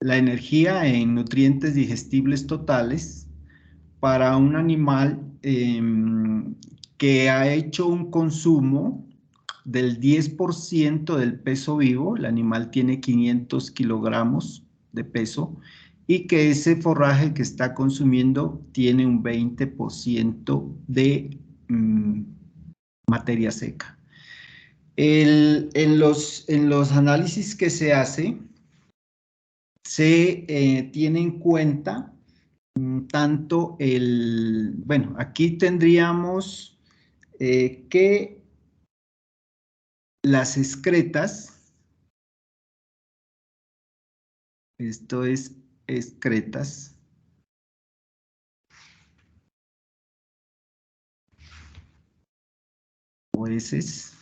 la energía en nutrientes digestibles totales para un animal que ha hecho un consumo del 10% del peso vivo. El animal tiene 500 kilogramos de peso y que ese forraje que está consumiendo tiene un 20% de materia seca. En los análisis que se hace, se tiene en cuenta tanto bueno, aquí tendríamos que las excretas, esto es excretas, o heces,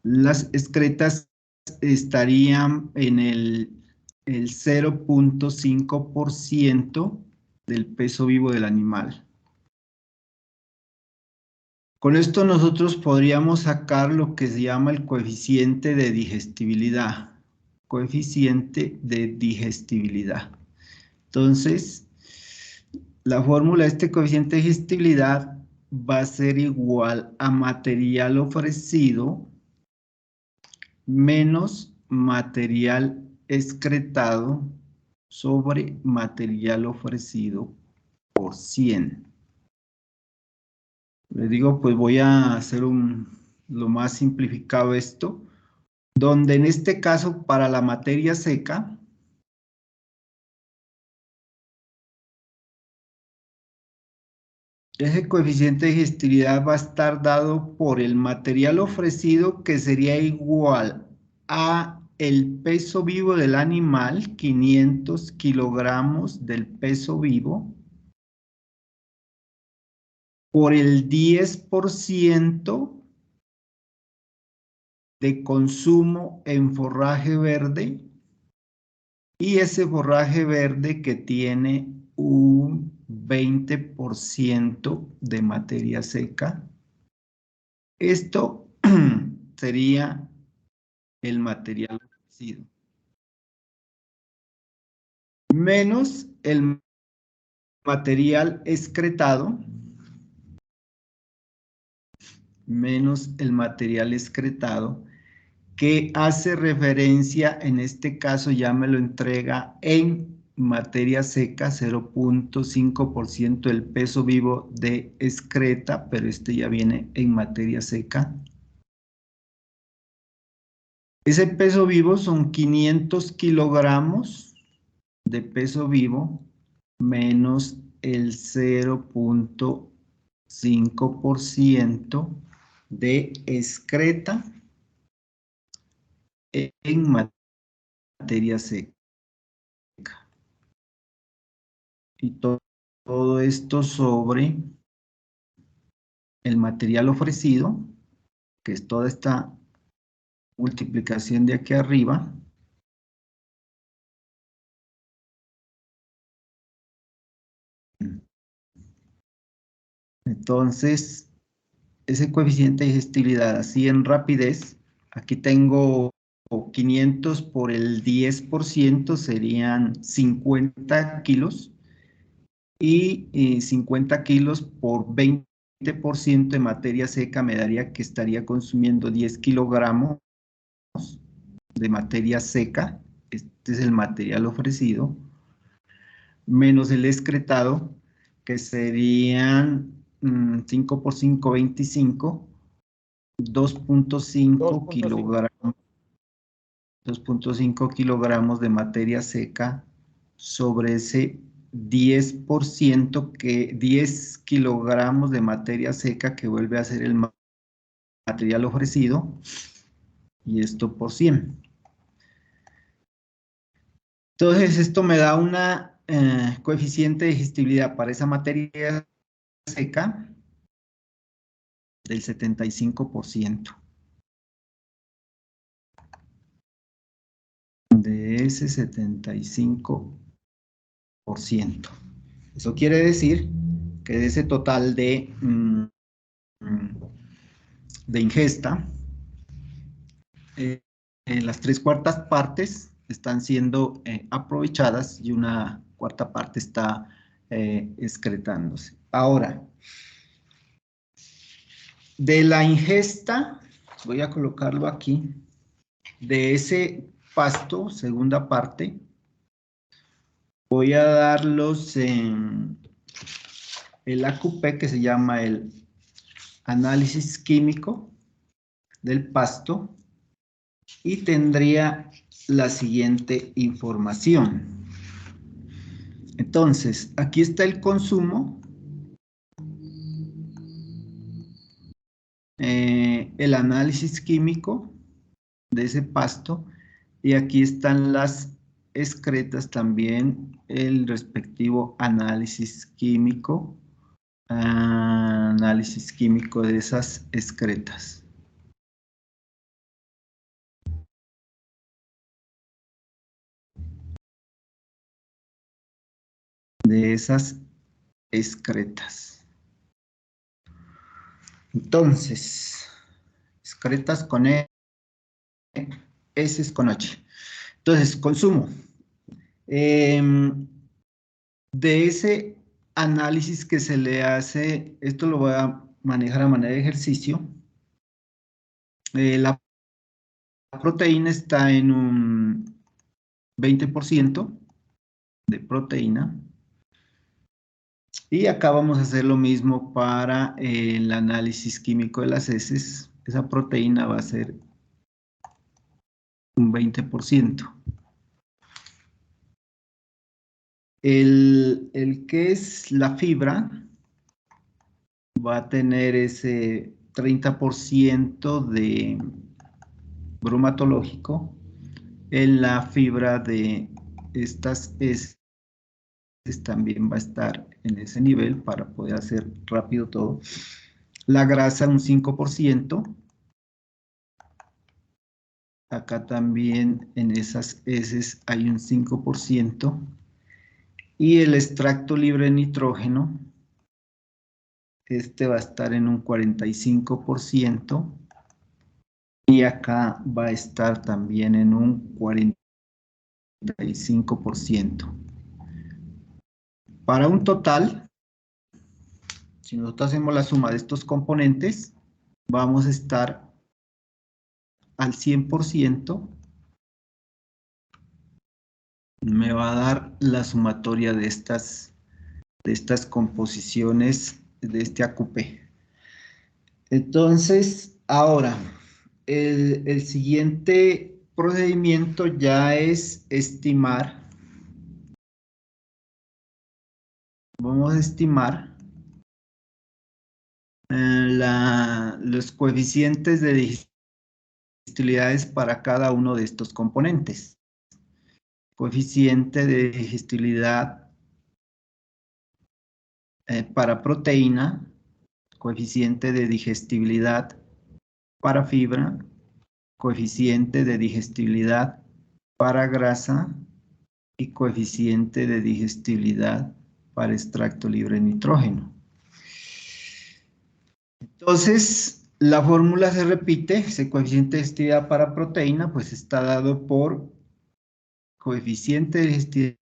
las excretas estarían en el 0.5% del peso vivo del animal. Con esto nosotros podríamos sacar lo que se llama el coeficiente de digestibilidad. Coeficiente de digestibilidad. Entonces, la fórmula de este coeficiente de digestibilidad va a ser igual a material ofrecido menos material excretado sobre material ofrecido por 100. Les digo, pues voy a hacer lo más simplificado esto, donde en este caso para la materia seca, ese coeficiente de digestibilidad va a estar dado por el material ofrecido, que sería igual a el peso vivo del animal, 500 kilogramos del peso vivo, por el 10% de consumo en forraje verde, y ese forraje verde que tiene un 20% de materia seca. Esto sería el material ofrecido, menos el material excretado, que hace referencia, en este caso ya me lo entrega en materia seca, 0.5% del peso vivo de excreta, pero este ya viene en materia seca. Ese peso vivo son 500 kilogramos de peso vivo menos el 0.5% de excreta en materia seca. Y todo esto sobre el material ofrecido, que es toda esta multiplicación de aquí arriba, entonces ese coeficiente de digestibilidad así en rapidez, aquí tengo 500 por el 10%, serían 50 kilos, y 50 kilos por 20% de materia seca me daría que estaría consumiendo 10 kilogramos de materia seca. Este es el material ofrecido, menos el excretado, que serían 5 por 5, 25, 2.5 kilogramos. 2.5 kilogramos de materia seca sobre ese 10%, que 10 kilogramos de materia seca que vuelve a ser el material ofrecido, y esto por 100. Entonces esto me da una coeficiente de digestibilidad para esa materia seca del 75%. De ese 75%. Eso quiere decir que de ese total de de ingesta, las 3/4 partes están siendo aprovechadas y una 1/4 parte está excretándose. Ahora, de la ingesta, voy a colocarlo aquí, de ese pasto, segunda parte, voy a darlos en el AQP, que se llama el análisis químico del pasto, y tendría la siguiente información. Entonces, aquí está el consumo, el análisis químico de ese pasto, y aquí están las excretas también, el respectivo análisis químico de esas excretas. De esas excretas. Entonces, excretas con E, S con H. Entonces, consumo. De ese análisis que se le hace, esto lo voy a manejar a manera de ejercicio. La proteína está en un 20% de proteína. Y acá vamos a hacer lo mismo para el análisis químico de las heces. Esa proteína va a ser un 20%. El que es la fibra va a tener ese 30% de bromatológico. En la fibra de estas heces también va a estar en ese nivel para poder hacer rápido todo. La grasa un 5%. Acá también en esas heces hay un 5%. Y el extracto libre de nitrógeno, este va a estar en un 45%. Y acá va a estar también en un 45%. Para un total, si nosotros hacemos la suma de estos componentes, vamos a estar al 100%. Me va a dar la sumatoria de estas composiciones de este AQP. Entonces, ahora, el siguiente procedimiento ya es estimar. Vamos a estimar los coeficientes de digestibilidades para cada uno de estos componentes. Coeficiente de digestibilidad para proteína, coeficiente de digestibilidad para fibra, coeficiente de digestibilidad para grasa y coeficiente de digestibilidad para extracto libre de nitrógeno. Entonces, la fórmula se repite, ese coeficiente de digestibilidad para proteína, pues está dado por coeficiente de digestibilidad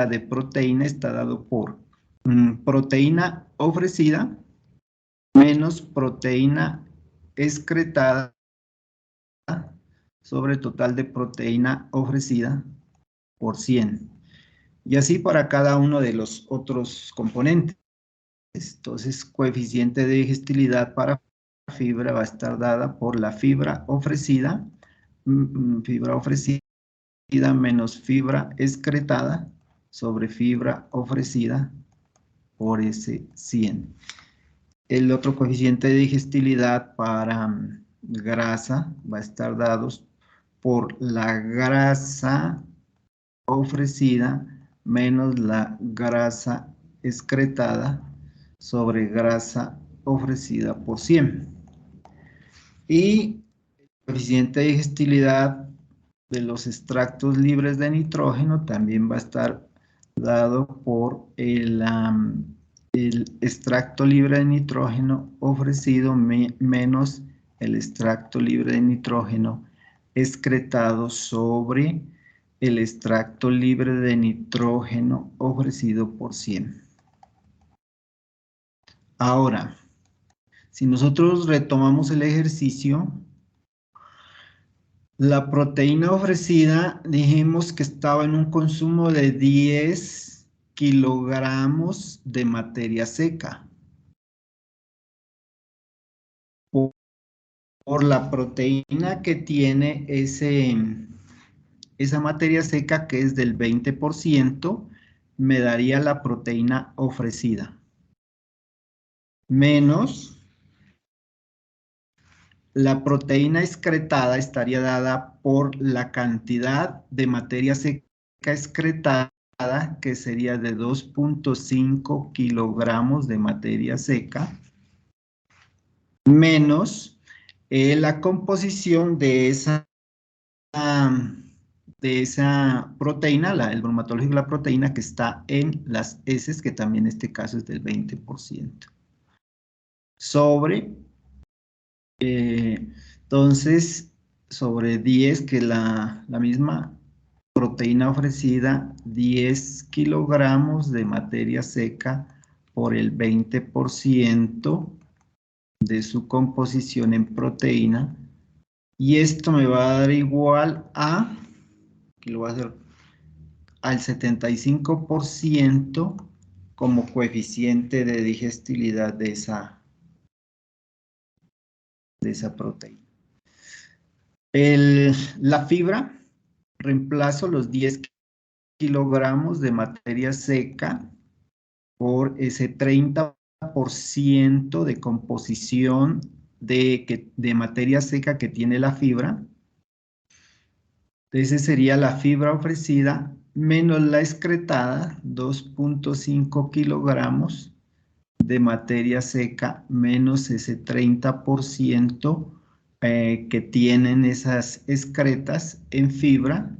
de proteína, está dado por proteína ofrecida menos proteína excretada sobre total de proteína ofrecida por 100. Y así para cada uno de los otros componentes. Entonces, coeficiente de digestibilidad para fibra va a estar dada por la fibra ofrecida menos fibra excretada sobre fibra ofrecida por ese 100. El otro coeficiente de digestibilidad para grasa va a estar dado por la grasa ofrecida menos la grasa excretada sobre grasa ofrecida por 100. Y el coeficiente de digestibilidad de los extractos libres de nitrógeno también va a estar dado por el extracto libre de nitrógeno ofrecido menos el extracto libre de nitrógeno excretado sobre el extracto libre de nitrógeno ofrecido por 100. Ahora, si nosotros retomamos el ejercicio, la proteína ofrecida dijimos que estaba en un consumo de 10 kilogramos de materia seca. Por la proteína que tiene esa materia seca, que es del 20%, me daría la proteína ofrecida. Menos la proteína excretada estaría dada por la cantidad de materia seca excretada, que sería de 2.5 kilogramos de materia seca, menos la composición de esa proteína, el bromatológico de la proteína que está en las heces, que también en este caso es del 20%. Sobre, entonces, sobre 10, que la misma proteína ofrecida, 10 kilogramos de materia seca por el 20% de su composición en proteína, y esto me va a dar igual a, aquí lo voy a hacer, al 75% como coeficiente de digestibilidad de esa proteína. La fibra, reemplazo los 10 kilogramos de materia seca por ese 30% de composición de materia seca que tiene la fibra. Entonces sería la fibra ofrecida menos la excretada, 2.5 kilogramos de materia seca, menos ese 30% que tienen esas excretas en fibra,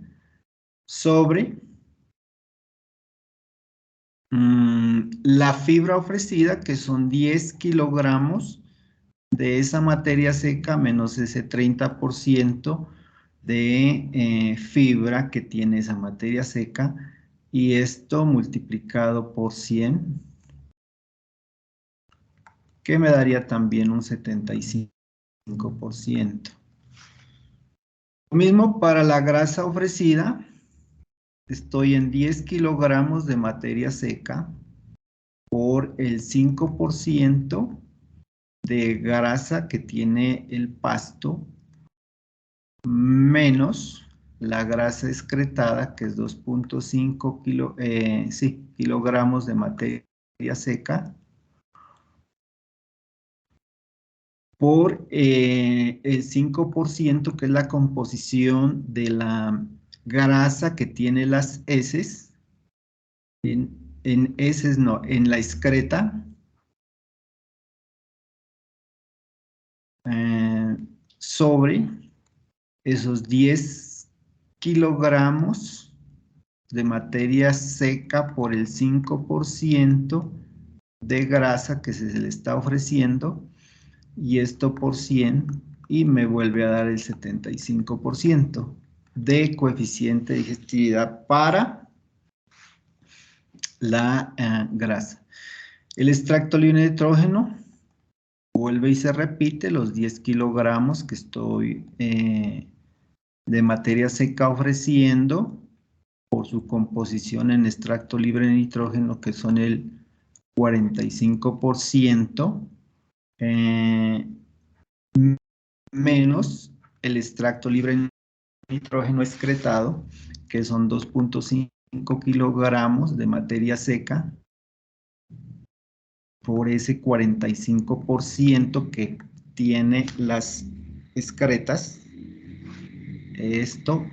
sobre la fibra ofrecida, que son 10 kilogramos de esa materia seca, menos ese 30% de fibra que tiene esa materia seca, y esto multiplicado por 100, que me daría también un 75%. Lo mismo para la grasa ofrecida, estoy en 10 kilogramos de materia seca por el 5% de grasa que tiene el pasto, menos la grasa excretada, que es 2.5 kilogramos de materia seca, por el 5%, que es la composición de la grasa que tiene las heces, en heces no, en la excreta, sobre esos 10 kilogramos de materia seca por el 5% de grasa que se le está ofreciendo, y esto por 100, y me vuelve a dar el 75% de coeficiente de digestibilidad para la grasa. El extracto libre de nitrógeno vuelve y se repite, los 10 kilogramos que estoy de materia seca ofreciendo por su composición en extracto libre de nitrógeno, que son el 45%, menos el extracto libre de nitrógeno excretado, que son 2.5 kilogramos de materia seca, por ese 45% que tiene las excretas. Esto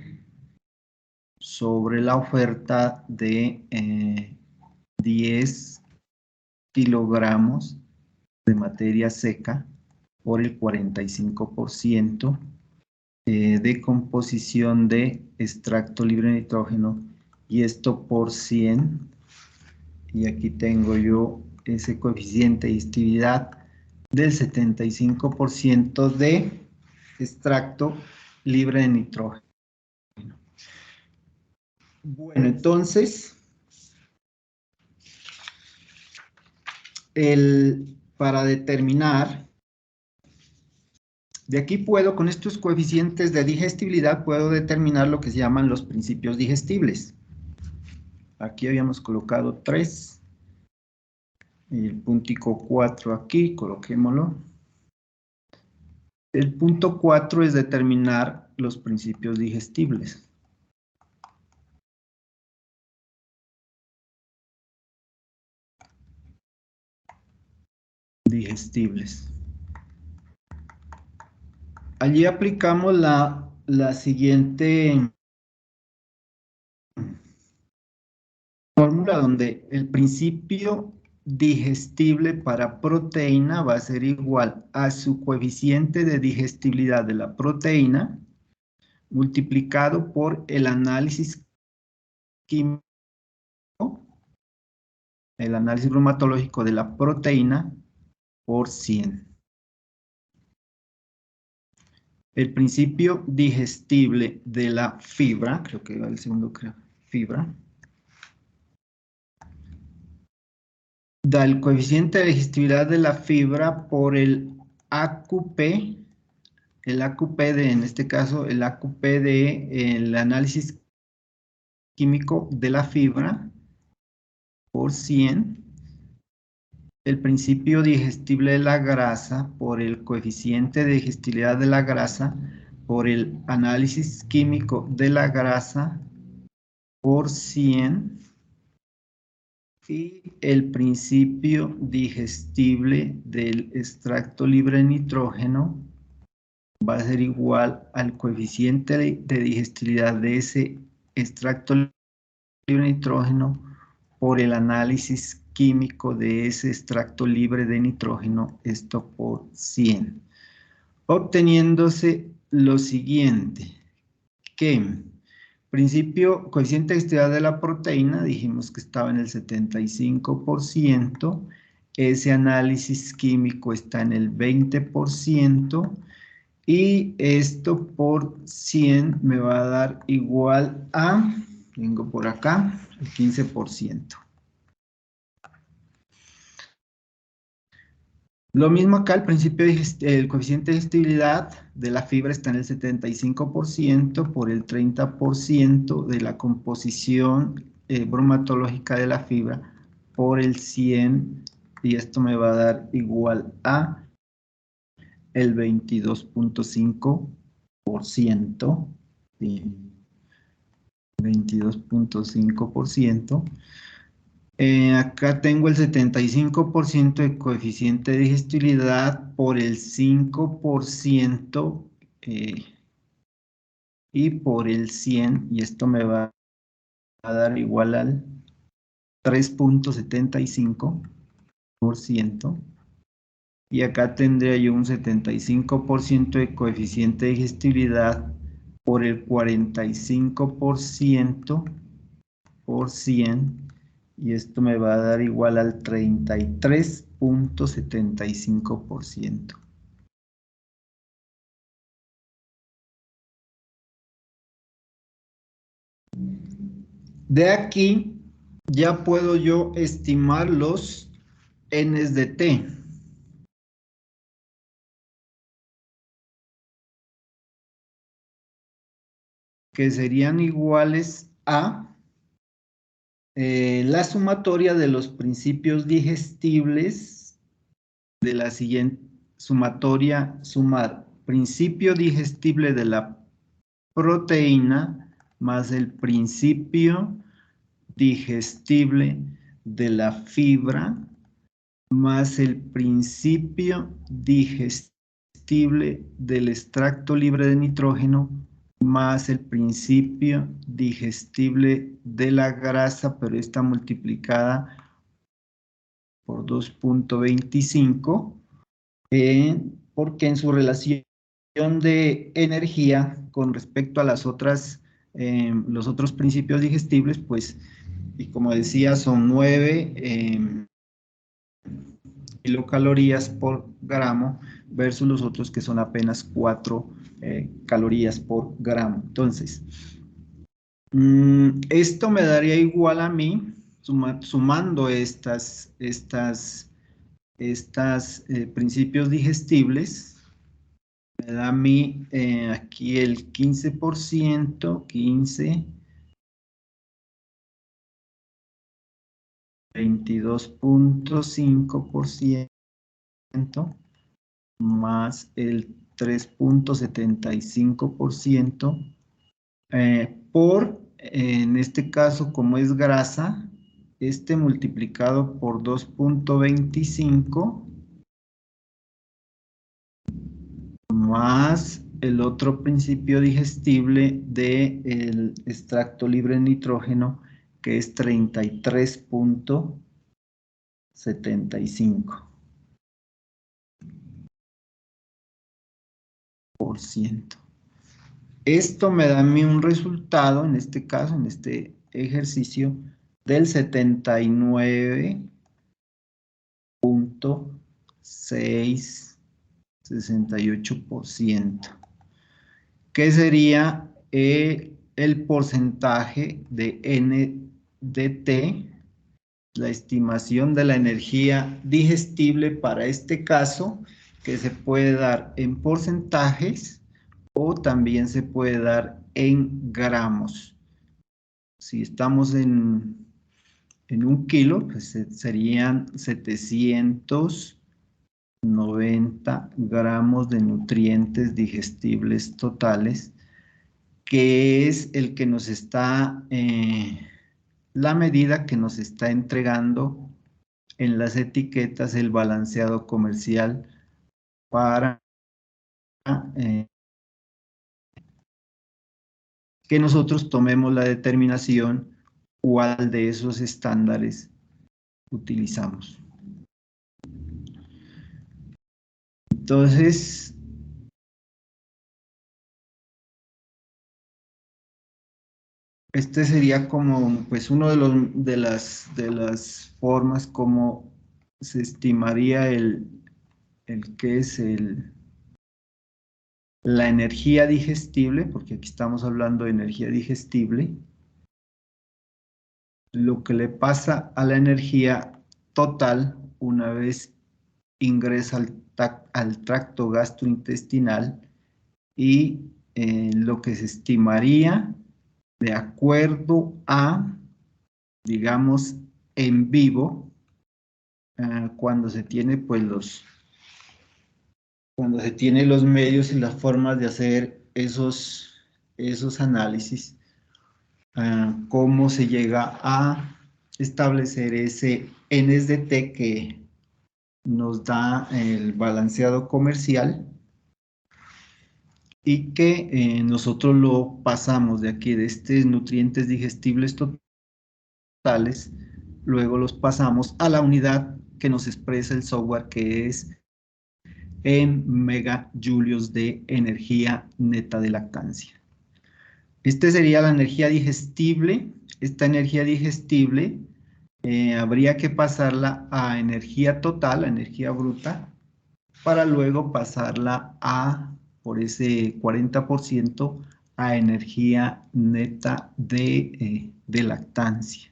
sobre la oferta de 10 kilogramos de materia seca por el 45% de composición de extracto libre de nitrógeno, y esto por 100, y aquí tengo yo ese coeficiente de digestibilidad del 75% de extracto libre de nitrógeno. Bueno, entonces, para determinar, de aquí puedo, con estos coeficientes de digestibilidad, puedo determinar lo que se llaman los principios digestibles. Aquí habíamos colocado 3, y el puntico 4 aquí, coloquémoslo. El punto 4 es determinar los principios digestibles. Allí aplicamos la siguiente fórmula, donde el principio digestible para proteína va a ser igual a su coeficiente de digestibilidad de la proteína multiplicado por el análisis químico, el análisis bromatológico de la proteína por 100. El principio digestible de la fibra, creo que va el segundo, fibra, da el coeficiente de digestibilidad de la fibra por el AQP, en este caso, el AQP el análisis químico de la fibra por 100, el principio digestible de la grasa por el coeficiente de digestibilidad de la grasa por el análisis químico de la grasa por 100, y el principio digestible del extracto libre de nitrógeno va a ser igual al coeficiente de digestibilidad de ese extracto libre de nitrógeno por el análisis químico de ese extracto libre de nitrógeno, esto por 100. Obteniéndose lo siguiente, que coeficiente de digestibilidad de la proteína, dijimos que estaba en el 75%, ese análisis químico está en el 20%, y esto por 100 me va a dar igual a, vengo por acá, el 15%. Lo mismo acá, el coeficiente de digestibilidad de la fibra está en el 75% por el 30% de la composición bromatológica de la fibra por el 100, y esto me va a dar igual a el 22.5%, 22.5%. Acá tengo el 75% de coeficiente de digestibilidad por el 5% y por el 100, y esto me va a dar igual al 3.75%. Y acá tendría yo un 75% de coeficiente de digestibilidad por el 45% por 100, y esto me va a dar igual al 33.75%. De aquí ya puedo yo estimar los Ns de T. Que serían iguales a la sumatoria de los principios digestibles de la siguiente sumatoria, sumar principio digestible de la proteína más el principio digestible de la fibra más el principio digestible del extracto libre de nitrógeno más el principio digestible de la grasa, pero está multiplicada por 2.25, porque en su relación de energía con respecto a los otros principios digestibles, pues, y como decía, son 9 kilocalorías por gramo versus los otros que son apenas 4 calorías por gramo. Entonces, esto me daría igual a mí, sumando estas principios digestibles, me da a mí aquí el 15%, 15, 22.5% más el 3.75% en este caso, como es grasa, este multiplicado por 2.25 más el otro principio digestible del extracto libre de nitrógeno, que es 33.75%. Esto me da a mí un resultado, en este caso, en este ejercicio, del 79.668%, que sería el porcentaje de NDT, la estimación de la energía digestible para este caso, que se puede dar en porcentajes o también se puede dar en gramos. Si estamos en 1 kilo, pues serían 790 gramos de nutrientes digestibles totales, que es el que nos está, la medida que nos está entregando en las etiquetas el balanceado comercial para eh, que nosotros tomemos la determinación cuál de esos estándares utilizamos. Entonces, este sería como, pues, uno de las formas como se estimaría el que es la energía digestible, porque aquí estamos hablando de energía digestible, lo que le pasa a la energía total una vez ingresa al tracto gastrointestinal y lo que se estimaría de acuerdo a, digamos, en vivo, cuando se tiene pues cuando se tiene los medios y las formas de hacer esos análisis, cómo se llega a establecer ese NSDT que nos da el balanceado comercial y que nosotros lo pasamos de aquí, de estos nutrientes digestibles totales, luego los pasamos a la unidad que nos expresa el software, que es en megajulios de energía neta de lactancia. Este sería la energía digestible. Esta energía digestible habría que pasarla a energía total, a energía bruta, para luego pasarla por ese 40%, a energía neta de lactancia.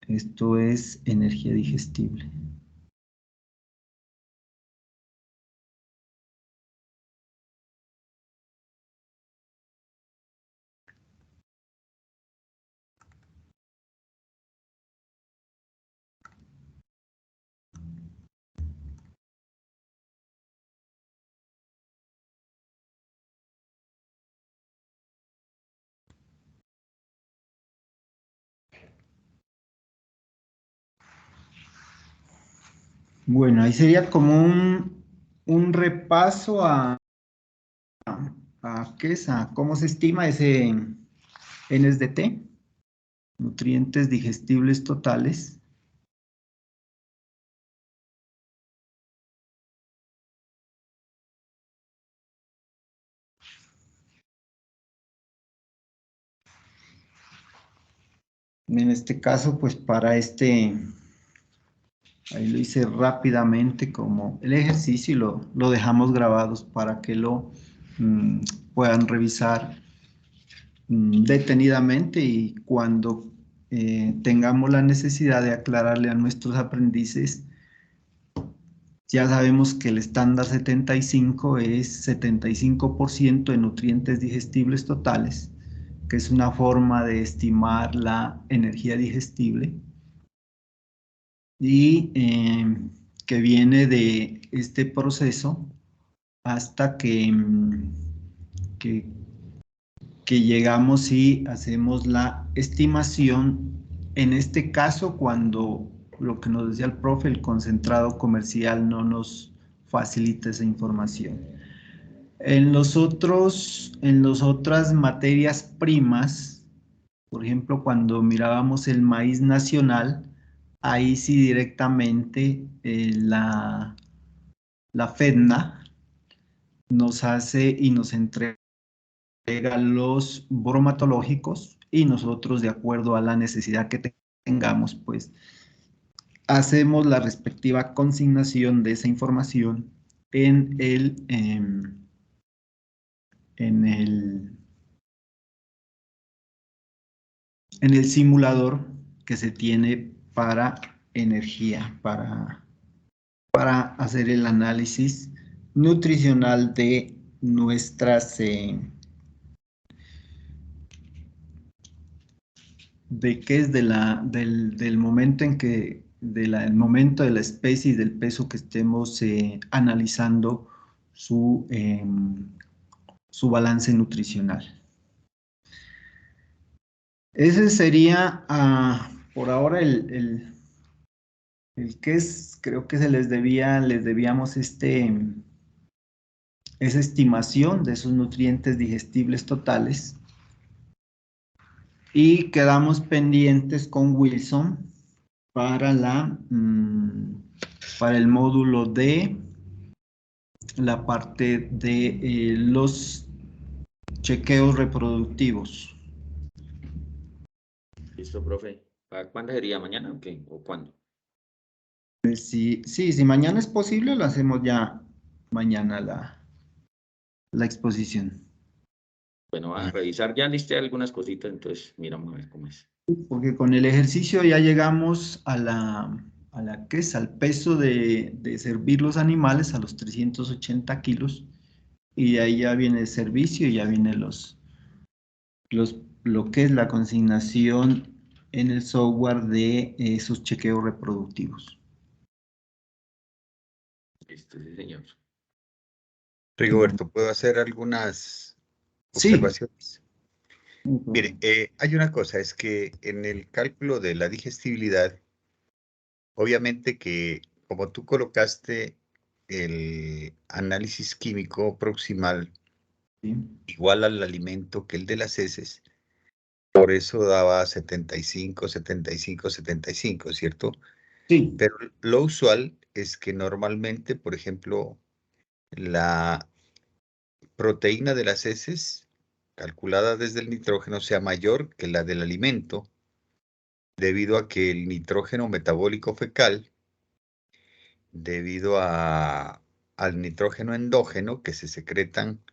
Esto es energía digestible. Bueno, ahí sería como un repaso ¿qué es? A cómo se estima ese NSDT, nutrientes digestibles totales. En este caso, pues para este Ahí lo hice rápidamente como el ejercicio y lo dejamos grabados para que lo mm, puedan revisar detenidamente y cuando tengamos la necesidad de aclararle a nuestros aprendices, ya sabemos que el estándar 75 es 75% de nutrientes digestibles totales, que es una forma de estimar la energía digestible y que viene de este proceso hasta que, que llegamos y hacemos la estimación, en este caso cuando lo que nos decía el profe, el concentrado comercial no nos facilita esa información. En las otras materias primas, por ejemplo, cuando mirábamos el maíz nacional, ahí sí directamente la FEDNA nos hace y nos entrega los bromatológicos y nosotros, de acuerdo a la necesidad que tengamos, pues hacemos la respectiva consignación de esa información en en el, en el simulador que se tiene para energía, para hacer el análisis nutricional de nuestras, de qué es del momento en que, el momento de la especie y del peso que estemos analizando su balance nutricional. Ese sería por ahora el que es, creo que les debíamos esa estimación de esos nutrientes digestibles totales. Y quedamos pendientes con Wilson para para el módulo de la parte de los chequeos reproductivos. Listo, profe. ¿Para cuándo sería? ¿Mañana o qué? ¿O cuándo? Si mañana es posible, lo hacemos ya mañana la exposición. Bueno, a revisar, ya listé algunas cositas, entonces miramos a ver cómo es. Porque con el ejercicio ya llegamos ¿qué es? Al peso de servir los animales, a los 380 kilos, y de ahí ya viene el servicio y ya viene lo que es la consignación en el software de esos chequeos reproductivos. Listo, sí, señor. Rigoberto, ¿puedo hacer algunas Sí. observaciones? Mire, hay una cosa, es que en el cálculo de la digestibilidad, obviamente que como tú colocaste el análisis químico proximal Sí. igual al alimento que el de las heces, por eso daba 75, 75, 75, ¿cierto? Sí. Pero lo usual es que normalmente, por ejemplo, la proteína de las heces, calculada desde el nitrógeno, sea mayor que la del alimento, debido a que el nitrógeno metabólico fecal, debido al nitrógeno endógeno que se secretan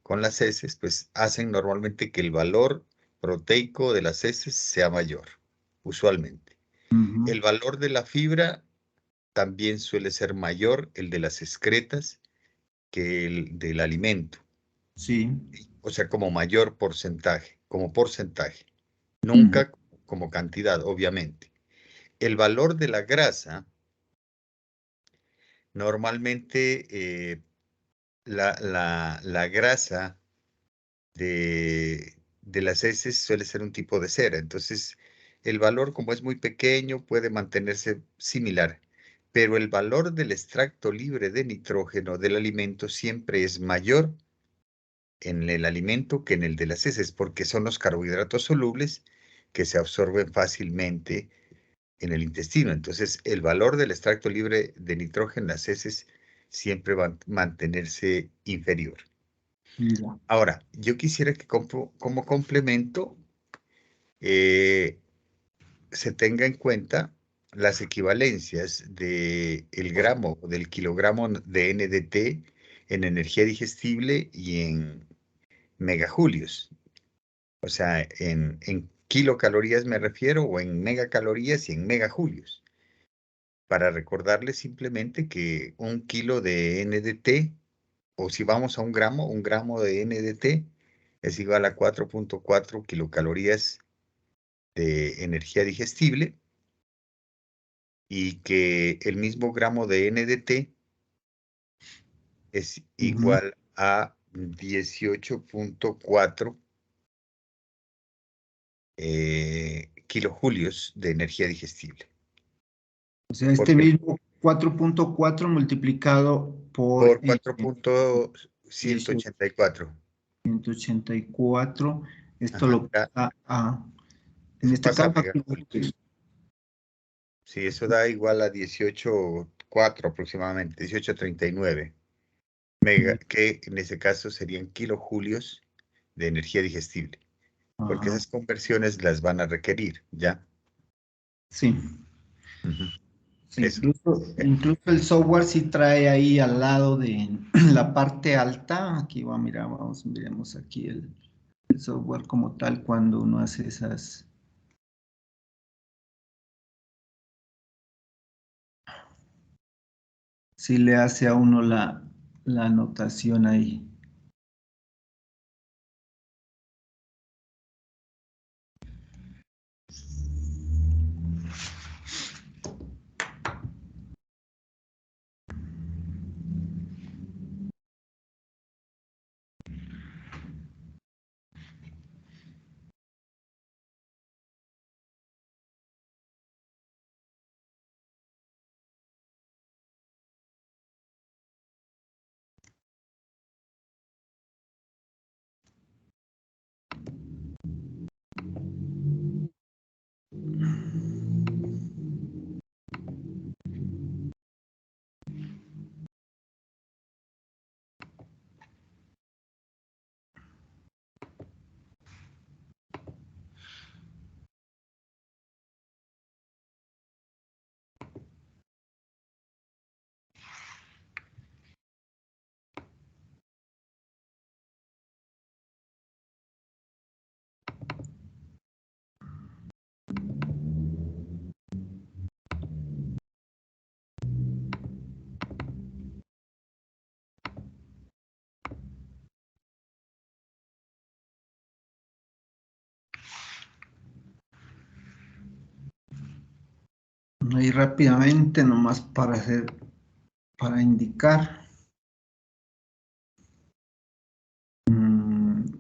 con las heces, pues hacen normalmente que el valor proteico de las heces sea mayor, usualmente. El valor de la fibra también suele ser mayor, el de las excretas, que el del alimento. Sí. O sea, como mayor porcentaje, como porcentaje. Nunca como cantidad, obviamente. El valor de la grasa, normalmente la grasa de las heces suele ser un tipo de cera. Entonces, el valor, como es muy pequeño, puede mantenerse similar. Pero el valor del extracto libre de nitrógeno del alimento siempre es mayor en el alimento que en el de las heces, porque son los carbohidratos solubles que se absorben fácilmente en el intestino. Entonces, el valor del extracto libre de nitrógeno en las heces siempre va a mantenerse inferior. Ya. Ahora, yo quisiera que como complemento se tenga en cuenta las equivalencias del gramo o del kilogramo de NDT en energía digestible y en megajulios. O sea, en kilocalorías me refiero, o en megacalorías y en megajulios. Para recordarles simplemente que un kilo de NDT, o si vamos a un gramo de NDT es igual a 4.4 kilocalorías de energía digestible, y que el mismo gramo de NDT es igual a 18.4 kilojulios de energía digestible. O sea, este mismo 4.4 multiplicado por 4.184. 184, esto Ajá, lo pasa a, en eso este pasa a caso, aquí, megajulios. Sí, eso da igual a 18.4 aproximadamente, 18.39. Que en ese caso serían kilojulios de energía digestible, porque esas conversiones las van a requerir, ¿ya? sí. Ujú. Sí, Eso. incluso el software sí trae ahí al lado de la parte alta, aquí va, mira, miremos aquí el software como tal cuando uno hace esas. Sí le hace a uno la anotación ahí. Ahí rápidamente, nomás para indicar.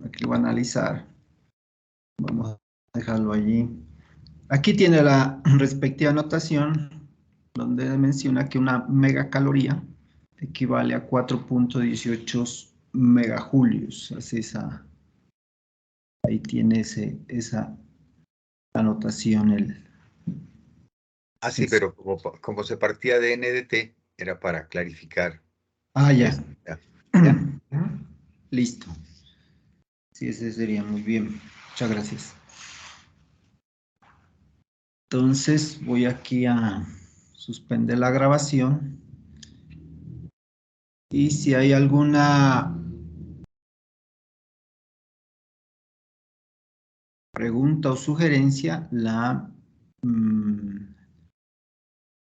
Aquí voy a analizar. Vamos a dejarlo allí. Aquí tiene la respectiva anotación donde menciona que una megacaloría equivale a 4.18 megajulios. Así ahí tiene esa anotación. Sí, pero como se partía de NDT, era para clarificar. Ya. ¿Ya? Listo. Sí, ese sería muy bien. Muchas gracias. Entonces voy aquí a suspender la grabación. Y si hay alguna pregunta o sugerencia,